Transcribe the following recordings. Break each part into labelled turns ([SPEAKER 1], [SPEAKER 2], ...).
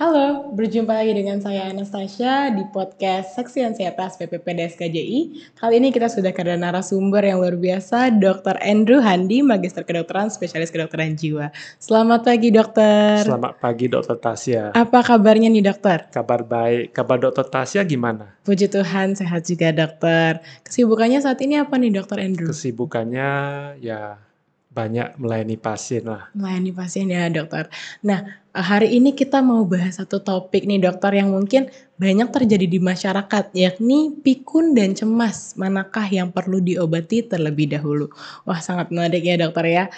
[SPEAKER 1] Halo, berjumpa lagi dengan saya Anastasia di podcast Seksi Ansietas PPPDS KJI. Kali ini kita sudah kedatangan narasumber yang luar biasa, Dr. Andrew Handi, Magister Kedokteran, Spesialis Kedokteran Jiwa. Selamat pagi, dokter.
[SPEAKER 2] Selamat pagi Dokter Tasya.
[SPEAKER 1] Apa kabarnya nih, dokter?
[SPEAKER 2] Kabar baik. Kabar Dokter Tasya gimana?
[SPEAKER 1] Puji Tuhan, sehat juga, dokter. Kesibukannya saat ini apa nih, Dr. Andrew?
[SPEAKER 2] Kesibukannya ya banyak melayani pasien lah.
[SPEAKER 1] Melayani pasien ya, dokter. Nah, hari ini kita mau bahas satu topik nih, dokter, yang mungkin banyak terjadi di masyarakat, yakni pikun dan cemas. Manakah yang perlu diobati terlebih dahulu? Wah, sangat menarik ya, dokter ya.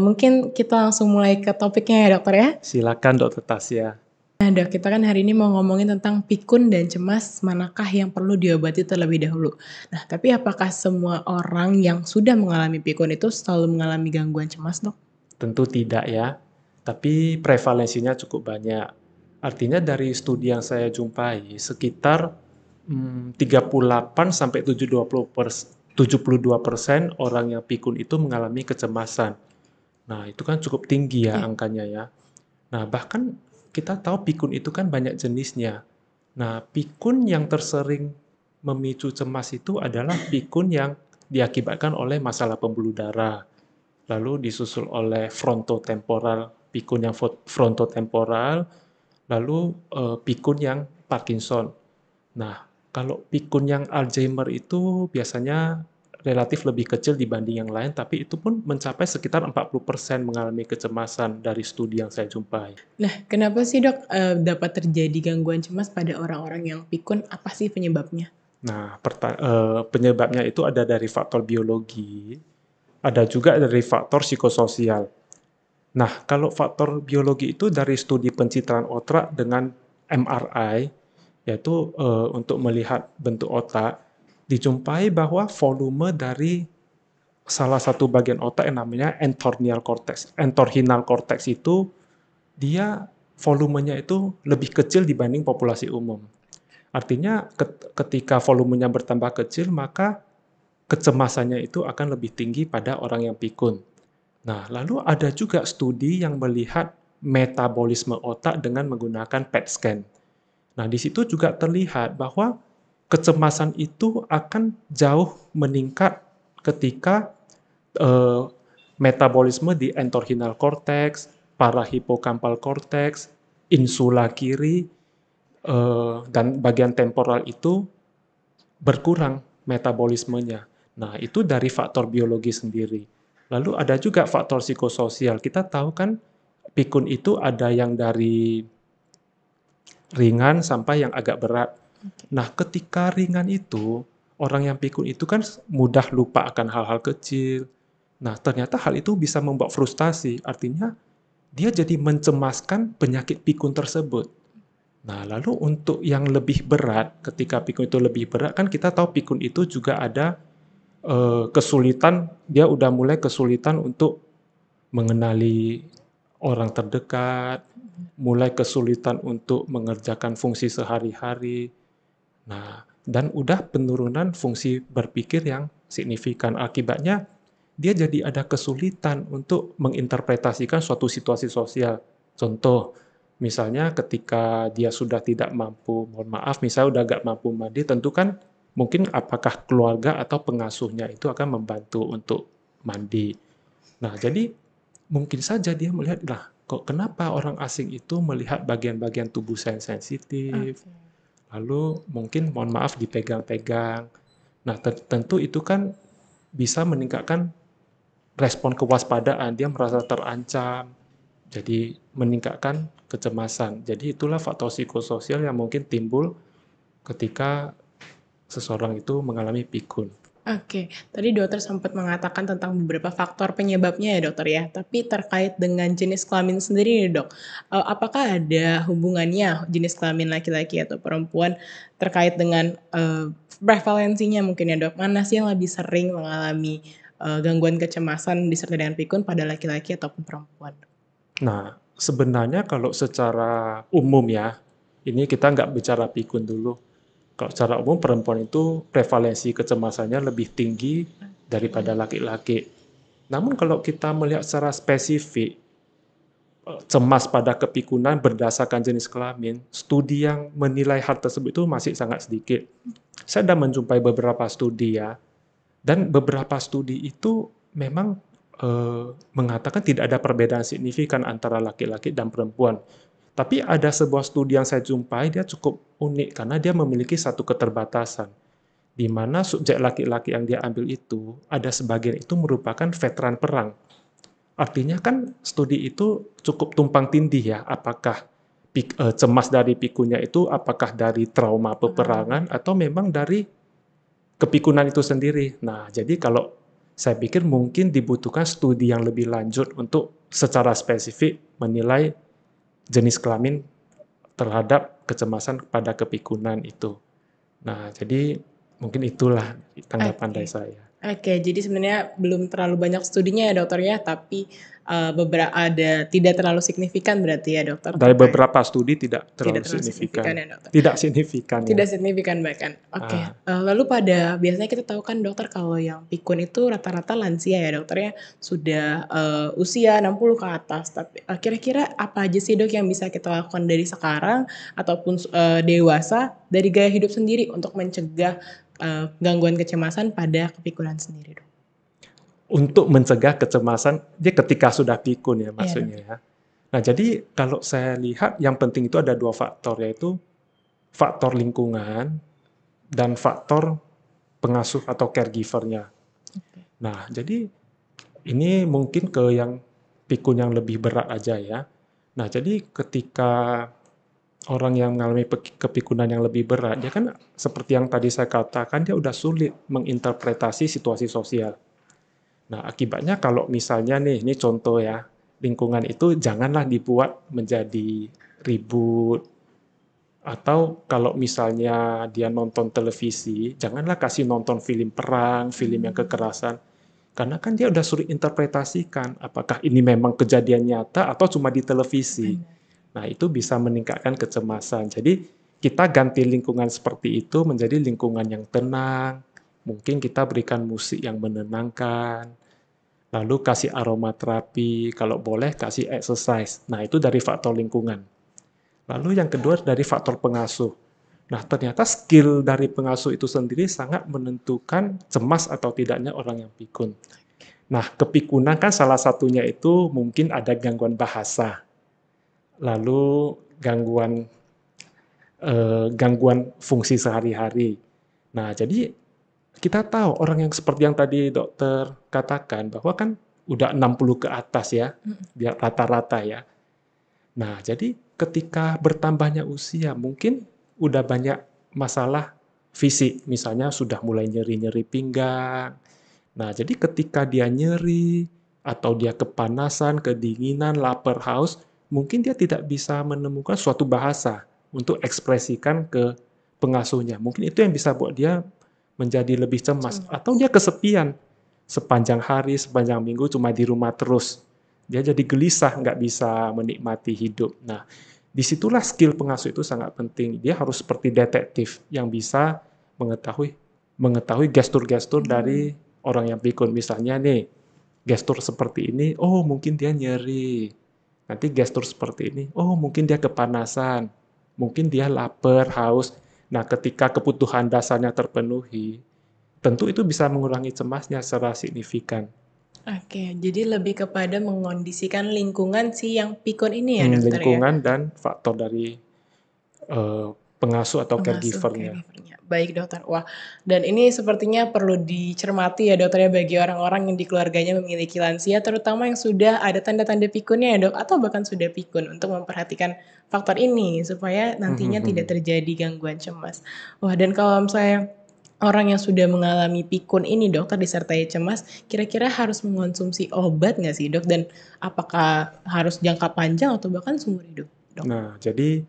[SPEAKER 1] Mungkin kita langsung mulai ke topiknya ya, dokter ya.
[SPEAKER 2] Silakan Dokter Tasya.
[SPEAKER 1] Nah, dok, kita kan hari ini mau ngomongin tentang pikun dan cemas, manakah yang perlu diobati terlebih dahulu. Nah, tapi apakah semua orang yang sudah mengalami pikun itu selalu mengalami gangguan cemas, dok?
[SPEAKER 2] Tentu tidak ya, tapi prevalensinya cukup banyak. Artinya dari studi yang saya jumpai, sekitar 38 sampai 72% orang yang pikun itu mengalami kecemasan. Nah, itu kan cukup tinggi ya
[SPEAKER 1] Iya.
[SPEAKER 2] angkanya ya. Nah, bahkan kita tahu pikun itu kan banyak jenisnya. Nah, pikun yang tersering memicu cemas itu adalah pikun yang diakibatkan oleh masalah pembuluh darah. Lalu disusul oleh frontotemporal, pikun yang frontotemporal, lalu pikun yang Parkinson. Nah, kalau pikun yang Alzheimer itu biasanya relatif lebih kecil dibanding yang lain, tapi itu pun mencapai sekitar 40% mengalami kecemasan dari studi yang saya jumpai.
[SPEAKER 1] Nah, kenapa sih, Dok, dapat terjadi gangguan cemas pada orang-orang yang pikun? Apa sih penyebabnya?
[SPEAKER 2] Nah, penyebabnya itu ada dari faktor biologi, ada juga dari faktor psikososial. Nah, kalau faktor biologi itu dari studi pencitraan otak dengan MRI, yaitu untuk melihat bentuk otak, dijumpai bahwa volume dari salah satu bagian otak yang namanya entorhinal cortex itu dia volumenya itu lebih kecil dibanding populasi umum. Artinya ketika volumenya bertambah kecil, maka kecemasannya itu akan lebih tinggi pada orang yang pikun. Nah, lalu ada juga studi yang melihat metabolisme otak dengan menggunakan PET scan. Nah, di situ juga terlihat bahwa kecemasan itu akan jauh meningkat ketika eh, metabolisme di entorhinal cortex, parahipokampal cortex, insula kiri, dan bagian temporal itu berkurang metabolismenya. Nah, itu dari faktor biologi sendiri. Lalu ada juga faktor psikososial. Kita tahu kan pikun itu ada yang dari ringan sampai yang agak berat. Nah, ketika ringan itu, orang yang pikun itu kan mudah lupa akan hal-hal kecil. Nah, ternyata hal itu bisa membuat frustasi. Artinya, dia jadi mencemaskan penyakit pikun tersebut. Nah, lalu untuk yang lebih berat, ketika pikun itu lebih berat, kan kita tahu pikun itu juga ada kesulitan, dia udah mulai kesulitan untuk mengenali orang terdekat, mulai kesulitan untuk mengerjakan fungsi sehari-hari. Nah, dan udah penurunan fungsi berpikir yang signifikan. Akibatnya, dia jadi ada kesulitan untuk menginterpretasikan suatu situasi sosial. Contoh, misalnya ketika dia sudah tidak mampu, mohon maaf, misalnya udah nggak mampu mandi, tentu kan mungkin apakah keluarga atau pengasuhnya itu akan membantu untuk mandi. Nah, jadi mungkin saja dia melihat, lah, kok kenapa orang asing itu melihat bagian-bagian tubuh saya sensitif,
[SPEAKER 1] Oke.
[SPEAKER 2] lalu mungkin mohon maaf dipegang-pegang. Nah, tentu itu kan bisa meningkatkan respon kewaspadaan, dia merasa terancam, jadi meningkatkan kecemasan. Jadi itulah faktor psikososial yang mungkin timbul ketika seseorang itu mengalami pikun.
[SPEAKER 1] Oke, tadi dokter sempat mengatakan tentang beberapa faktor penyebabnya ya, dokter ya. Tapi terkait dengan jenis kelamin sendiri nih, Dok. Apakah ada hubungannya jenis kelamin laki-laki atau perempuan terkait dengan prevalensinya mungkin ya, Dok? Mana sih yang lebih sering mengalami gangguan kecemasan disertai dengan pikun pada laki-laki ataupun perempuan?
[SPEAKER 2] Nah, sebenarnya kalau secara umum ya, ini kita nggak bicara pikun dulu. Kalau secara umum perempuan itu prevalensi kecemasannya lebih tinggi daripada laki-laki. Namun kalau kita melihat secara spesifik, cemas pada kepikunan berdasarkan jenis kelamin, studi yang menilai hal tersebut itu masih sangat sedikit. Saya sudah menjumpai beberapa studi ya, dan beberapa studi itu memang mengatakan tidak ada perbedaan signifikan antara laki-laki dan perempuan. Tapi ada sebuah studi yang saya jumpai, dia cukup unik karena dia memiliki satu keterbatasan, di mana subjek laki-laki yang dia ambil itu, ada sebagian itu merupakan veteran perang. Artinya kan studi itu cukup tumpang tindih ya, apakah cemas dari pikunya itu apakah dari trauma peperangan atau memang dari kepikunan itu sendiri. Nah, jadi kalau saya pikir mungkin dibutuhkan studi yang lebih lanjut untuk secara spesifik menilai jenis kelamin terhadap kecemasan pada kepikunan itu. Nah, jadi mungkin itulah tanggapan dari
[SPEAKER 1] Oke.
[SPEAKER 2] saya.
[SPEAKER 1] Oke, jadi sebenarnya belum terlalu banyak studinya ya dokter ya, tapi tidak terlalu signifikan berarti ya dokter
[SPEAKER 2] Dari
[SPEAKER 1] terkait
[SPEAKER 2] beberapa studi tidak
[SPEAKER 1] tidak
[SPEAKER 2] terlalu
[SPEAKER 1] terlalu signifikan
[SPEAKER 2] signifikan.
[SPEAKER 1] ya dokter.
[SPEAKER 2] Tidak signifikan ya.
[SPEAKER 1] Tidak signifikan bahkan. Oke,
[SPEAKER 2] Ah,
[SPEAKER 1] lalu biasanya kita tahu kan dokter kalau yang pikun itu rata-rata lansia ya dokter ya, sudah, usia 60 ke atas. Tapi, kira-kira apa aja sih dok yang bisa kita lakukan dari sekarang ataupun dewasa dari gaya hidup sendiri untuk mencegah, gangguan kecemasan pada kepikunan sendiri dok?
[SPEAKER 2] untuk mencegah kecemasan, dia ketika sudah pikun ya
[SPEAKER 1] Iya dok.
[SPEAKER 2] maksudnya ya. Nah, jadi kalau saya lihat yang penting itu ada dua faktor, yaitu faktor lingkungan dan faktor pengasuh atau caregiver-nya.
[SPEAKER 1] Oke.
[SPEAKER 2] Nah, jadi ini mungkin ke yang pikun yang lebih berat aja ya. Nah, jadi ketika orang yang mengalami kepikunan yang lebih berat, dia kan seperti yang tadi saya katakan, dia udah sulit menginterpretasi situasi sosial. Nah, akibatnya kalau misalnya nih, ini contoh ya, lingkungan itu janganlah dibuat menjadi ribut, atau kalau misalnya dia nonton televisi, janganlah kasih nonton film perang, film yang kekerasan, karena kan dia udah sulit interpretasikan apakah ini memang kejadian nyata atau cuma di televisi.
[SPEAKER 1] Benar.
[SPEAKER 2] Nah, itu bisa meningkatkan kecemasan. Jadi, kita ganti lingkungan seperti itu menjadi lingkungan yang tenang. Mungkin kita berikan musik yang menenangkan, lalu kasih aromaterapi, kalau boleh kasih exercise. Nah, itu dari faktor lingkungan. Lalu yang kedua dari faktor pengasuh. Nah, ternyata skill dari pengasuh itu sendiri sangat menentukan cemas atau tidaknya orang yang pikun. Nah, kepikunan kan salah satunya itu mungkin ada gangguan bahasa, lalu gangguan fungsi sehari-hari. Nah, jadi kita tahu orang yang seperti yang tadi dokter katakan bahwa kan udah 60 ke atas ya, dia rata-rata ya. Nah, jadi ketika bertambahnya usia, mungkin udah banyak masalah fisik, misalnya sudah mulai nyeri-nyeri pinggang. Nah, jadi ketika dia nyeri atau dia kepanasan, kedinginan, lapar, haus, mungkin dia tidak bisa menemukan suatu bahasa untuk ekspresikan ke pengasuhnya. Mungkin itu yang bisa buat dia menjadi lebih cemas atau
[SPEAKER 1] Cemas.
[SPEAKER 2] dia kesepian sepanjang hari, sepanjang minggu cuma di rumah terus. Dia jadi gelisah, nggak bisa menikmati hidup. Nah, disitulah skill pengasuh itu sangat penting. Dia harus seperti detektif yang bisa mengetahui mengetahui gestur-gestur dari orang yang pikun. Misalnya nih, gestur seperti ini, oh mungkin dia nyeri. Nanti gestur seperti ini, oh mungkin dia kepanasan. Mungkin dia lapar, haus. Nah, ketika kebutuhan dasarnya terpenuhi, tentu itu bisa mengurangi cemasnya secara signifikan.
[SPEAKER 1] Oke, jadi lebih kepada mengondisikan lingkungan si yang pikun ini ya dokter ya?
[SPEAKER 2] Lingkungan dan faktor dari pengasuh atau
[SPEAKER 1] Pengasuh
[SPEAKER 2] caregiver-nya.
[SPEAKER 1] caregiver-nya. Baik dokter. Wah, dan ini sepertinya perlu dicermati ya dokter ya bagi orang-orang yang di keluarganya memiliki lansia, terutama yang sudah ada tanda-tanda pikunnya ya dok, atau bahkan sudah pikun untuk memperhatikan faktor ini supaya nantinya tidak terjadi gangguan cemas. Wah, dan kalau misalnya orang yang sudah mengalami pikun ini dokter disertai cemas, kira-kira harus mengonsumsi obat nggak sih dok? Dan apakah harus jangka panjang atau bahkan seumur hidup dok?
[SPEAKER 2] Nah, jadi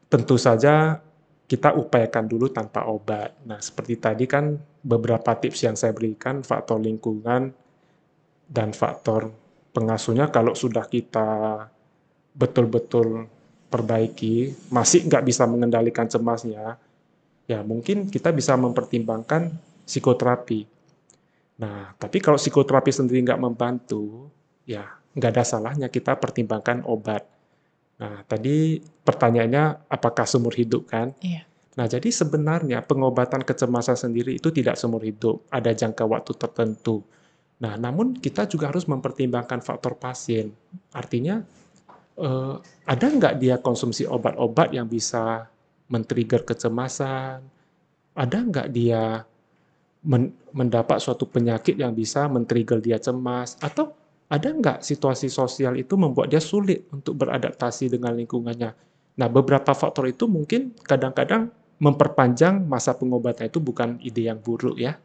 [SPEAKER 2] tentu saja kita upayakan dulu tanpa obat. Nah, seperti tadi kan beberapa tips yang saya berikan, faktor lingkungan dan faktor pengasuhnya kalau sudah kita betul-betul perbaiki, masih nggak bisa mengendalikan cemasnya, ya mungkin kita bisa mempertimbangkan psikoterapi. Nah, tapi kalau psikoterapi sendiri nggak membantu, ya nggak ada salahnya kita pertimbangkan obat. Nah, tadi pertanyaannya apakah seumur hidup kan?
[SPEAKER 1] Iya.
[SPEAKER 2] Nah, jadi sebenarnya pengobatan kecemasan sendiri itu tidak seumur hidup, ada jangka waktu tertentu. Nah, namun kita juga harus mempertimbangkan faktor pasien. Artinya, ada nggak dia konsumsi obat-obat yang bisa men-trigger kecemasan? Ada nggak dia mendapat suatu penyakit yang bisa men-trigger dia cemas? Atau ada nggak situasi sosial itu membuat dia sulit untuk beradaptasi dengan lingkungannya? Nah, beberapa faktor itu mungkin kadang-kadang memperpanjang masa pengobatan itu bukan ide yang buruk ya.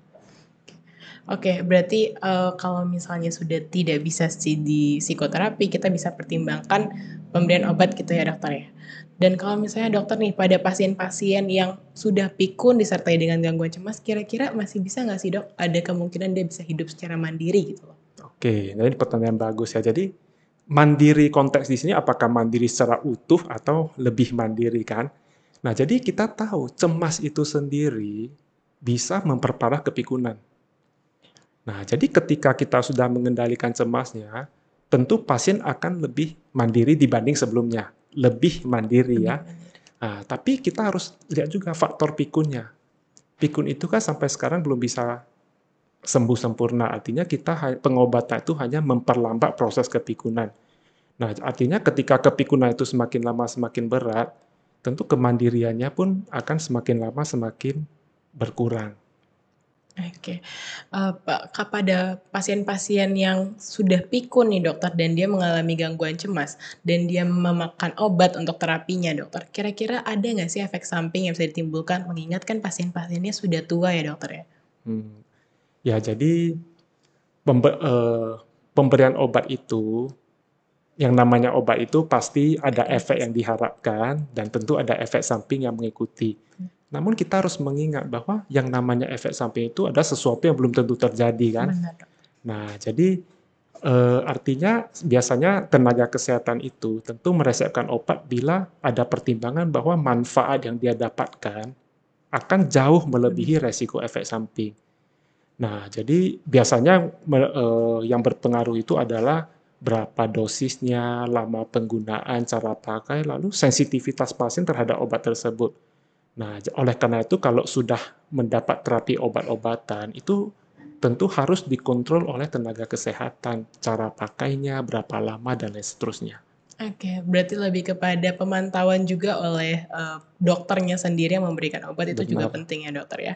[SPEAKER 1] Oke, berarti, kalau misalnya sudah tidak bisa di psikoterapi, kita bisa pertimbangkan pemberian obat gitu ya, Dokter, ya? Dan kalau misalnya Dokter nih, pada pasien-pasien yang sudah pikun disertai dengan gangguan cemas, kira-kira masih bisa nggak sih, Dok, ada kemungkinan dia bisa hidup secara mandiri gitu loh?
[SPEAKER 2] Oke, nah ini pertanyaan bagus ya. Jadi, mandiri konteks di sini apakah mandiri secara utuh atau lebih mandiri kan? Nah, jadi kita tahu cemas itu sendiri bisa memperparah kepikunan. Nah, jadi ketika kita sudah mengendalikan cemasnya, tentu pasien akan lebih mandiri dibanding sebelumnya. Lebih mandiri
[SPEAKER 1] Lebih
[SPEAKER 2] ya.
[SPEAKER 1] mandiri.
[SPEAKER 2] Nah, tapi kita harus lihat juga faktor pikunnya. Pikun itu kan sampai sekarang belum bisa sembuh sempurna. Artinya pengobatan itu hanya memperlambat proses kepikunan. Nah, artinya ketika kepikunan itu semakin lama semakin berat, tentu kemandiriannya pun akan semakin lama semakin berkurang.
[SPEAKER 1] Oke, pada pasien-pasien yang sudah pikun nih, Dokter, dan dia mengalami gangguan cemas, dan dia memakan obat untuk terapinya, Dokter, kira-kira ada nggak sih efek samping yang bisa ditimbulkan? Mengingat kan pasien-pasiennya sudah tua ya, Dokter, ya?
[SPEAKER 2] Hmm. Ya, jadi pemberian obat itu, yang namanya obat itu pasti ada efek yang diharapkan dan tentu ada efek samping yang mengikuti. Namun kita harus mengingat bahwa yang namanya efek samping itu ada sesuatu yang belum tentu terjadi kan.
[SPEAKER 1] Benar, Dok.
[SPEAKER 2] Nah, jadi artinya biasanya tenaga kesehatan itu tentu meresepkan obat bila ada pertimbangan bahwa manfaat yang dia dapatkan akan jauh melebihi resiko efek samping. Nah, jadi biasanya yang berpengaruh itu adalah berapa dosisnya, lama penggunaan, cara pakai, lalu sensitivitas pasien terhadap obat tersebut. Nah, oleh karena itu kalau sudah mendapat terapi obat-obatan, itu tentu harus dikontrol oleh tenaga kesehatan, cara pakainya, berapa lama, dan lain seterusnya.
[SPEAKER 1] Oke, berarti lebih kepada pemantauan juga oleh, dokternya sendiri yang memberikan obat itu juga
[SPEAKER 2] Benar.
[SPEAKER 1] penting ya, Dokter, ya.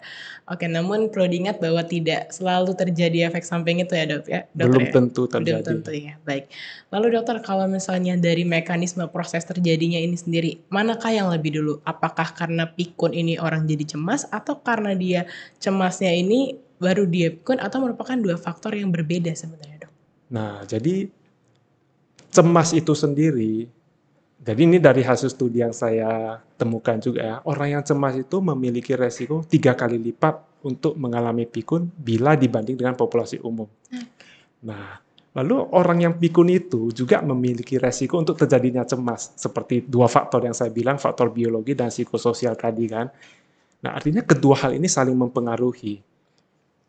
[SPEAKER 1] Oke, namun perlu diingat bahwa tidak selalu terjadi efek samping itu ya, Dokter,
[SPEAKER 2] Belum
[SPEAKER 1] ya?
[SPEAKER 2] tentu
[SPEAKER 1] Belum
[SPEAKER 2] terjadi.
[SPEAKER 1] tentu ya, baik. Lalu Dokter, kalau misalnya dari mekanisme proses terjadinya ini sendiri, manakah yang lebih dulu? Apakah karena pikun ini orang jadi cemas atau karena dia cemasnya ini baru dia pikun atau merupakan 2 faktor yang berbeda sebenarnya, Dok?
[SPEAKER 2] Nah, jadi cemas itu sendiri, jadi ini dari hasil studi yang saya temukan juga ya, orang yang cemas itu memiliki resiko 3 kali lipat untuk mengalami pikun bila dibanding dengan populasi umum. Nah, lalu orang yang pikun itu juga memiliki resiko untuk terjadinya cemas, seperti 2 faktor yang saya bilang, faktor biologi dan psikososial tadi kan. Nah, artinya kedua hal ini saling mempengaruhi.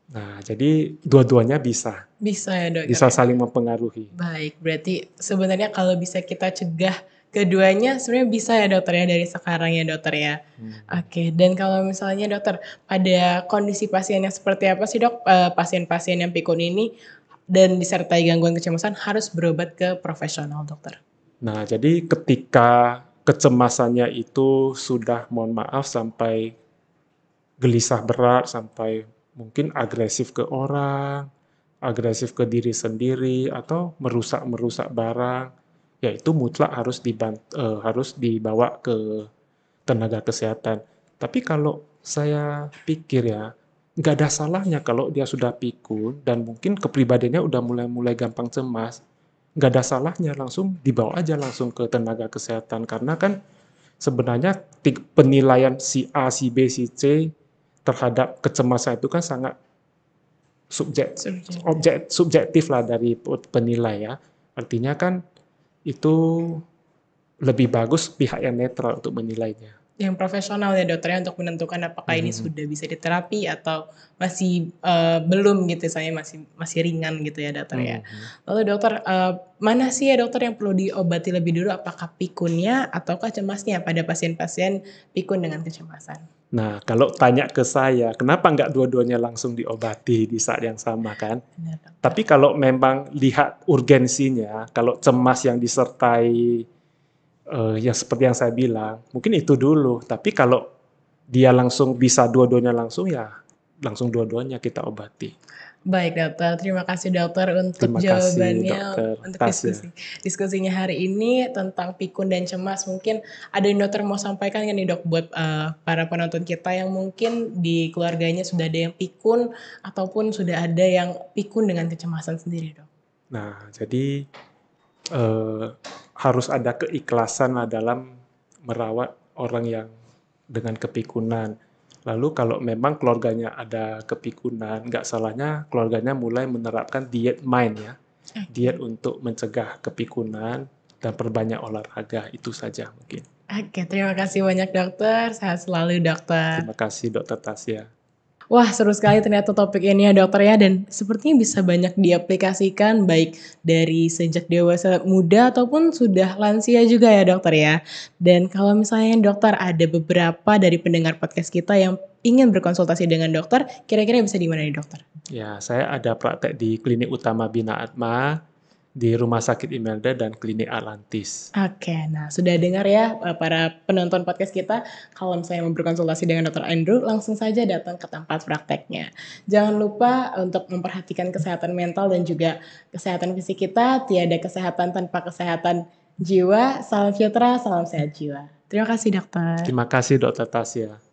[SPEAKER 2] Nah, jadi dua-duanya bisa
[SPEAKER 1] Bisa ya, Dokter,
[SPEAKER 2] bisa
[SPEAKER 1] ya?
[SPEAKER 2] saling mempengaruhi.
[SPEAKER 1] Baik, berarti sebenarnya kalau bisa kita cegah keduanya sebenarnya bisa ya, Dokter, ya, dari sekarang ya, Dokter, ya? Oke, dan kalau misalnya Dokter, pada kondisi pasien yang seperti apa sih, Dok, pasien-pasien yang pikun ini dan disertai gangguan kecemasan harus berobat ke profesional, Dokter?
[SPEAKER 2] Nah, jadi ketika kecemasannya itu sudah, mohon maaf, sampai gelisah berat, sampai mungkin agresif ke orang, agresif ke diri sendiri, atau merusak-merusak barang, ya itu mutlak harus dibawa ke tenaga kesehatan. Tapi kalau saya pikir ya, nggak ada salahnya kalau dia sudah pikun dan mungkin kepribadiannya udah mulai-mulai gampang cemas, nggak ada salahnya langsung dibawa aja langsung ke tenaga kesehatan. Karena kan sebenarnya penilaian si A, si B, si C terhadap kecemasan itu kan sangat
[SPEAKER 1] Subjektif.
[SPEAKER 2] subjektif lah dari penilai ya. Artinya kan itu lebih bagus pihak yang netral untuk menilainya.
[SPEAKER 1] Yang profesional ya dokter ya untuk menentukan apakah ini
[SPEAKER 2] Mhm.
[SPEAKER 1] sudah bisa diterapi atau masih, belum gitu, saya masih masih ringan gitu ya dokter ya.
[SPEAKER 2] Mhm.
[SPEAKER 1] Lalu dokter, mana sih ya dokter yang perlu diobati lebih dulu, apakah pikunnya ataukah cemasnya pada pasien-pasien pikun dengan kecemasan?
[SPEAKER 2] Nah, kalau tanya ke saya, kenapa nggak dua-duanya langsung diobati di saat yang sama kan?
[SPEAKER 1] Benar dokter.
[SPEAKER 2] Tapi kalau memang lihat urgensinya, kalau cemas yang disertai, ya seperti yang saya bilang, mungkin itu dulu. Tapi kalau dia langsung bisa dua-duanya langsung, ya langsung dua-duanya kita obati.
[SPEAKER 1] Baik dokter, terima kasih dokter untuk
[SPEAKER 2] Terima kasih
[SPEAKER 1] jawabannya,
[SPEAKER 2] Dokter
[SPEAKER 1] untuk
[SPEAKER 2] Tasya.
[SPEAKER 1] diskusinya hari ini tentang pikun dan cemas. Mungkin ada yang dokter mau sampaikan nggak nih dok buat para penonton kita yang mungkin di keluarganya sudah ada yang pikun ataupun sudah ada yang pikun dengan kecemasan sendiri dok?
[SPEAKER 2] Nah, jadi eh, harus ada keikhlasan lah dalam merawat orang yang dengan kepikunan. Lalu kalau memang keluarganya ada kepikunan, nggak salahnya keluarganya mulai menerapkan diet mind ya, diet
[SPEAKER 1] Oke,
[SPEAKER 2] untuk mencegah kepikunan dan perbanyak olahraga, itu saja mungkin.
[SPEAKER 1] oke, terima kasih banyak dokter, sehat selalu dokter.
[SPEAKER 2] Terima kasih Dokter Tasya.
[SPEAKER 1] Wah, seru sekali ternyata topik ini ya dokter ya, dan sepertinya bisa banyak diaplikasikan baik dari sejak dewasa muda ataupun sudah lansia juga ya dokter ya. Dan kalau misalnya dokter ada beberapa dari pendengar podcast kita yang ingin berkonsultasi dengan dokter, kira-kira bisa di mana nih dokter?
[SPEAKER 2] Ya, saya ada praktek di Klinik Utama Bina Atma, di Rumah Sakit Imelda dan Klinik Atlantis.
[SPEAKER 1] Oke, nah sudah dengar ya para penonton podcast kita, kalau misalnya mau berkonsultasi dengan Dokter Andrew, langsung saja datang ke tempat prakteknya. Jangan lupa untuk memperhatikan kesehatan mental dan juga kesehatan fisik kita, tiada kesehatan tanpa kesehatan jiwa. Salam sejahtera, salam sehat jiwa. Terima kasih dokter.
[SPEAKER 2] Terima kasih Dokter Tasya.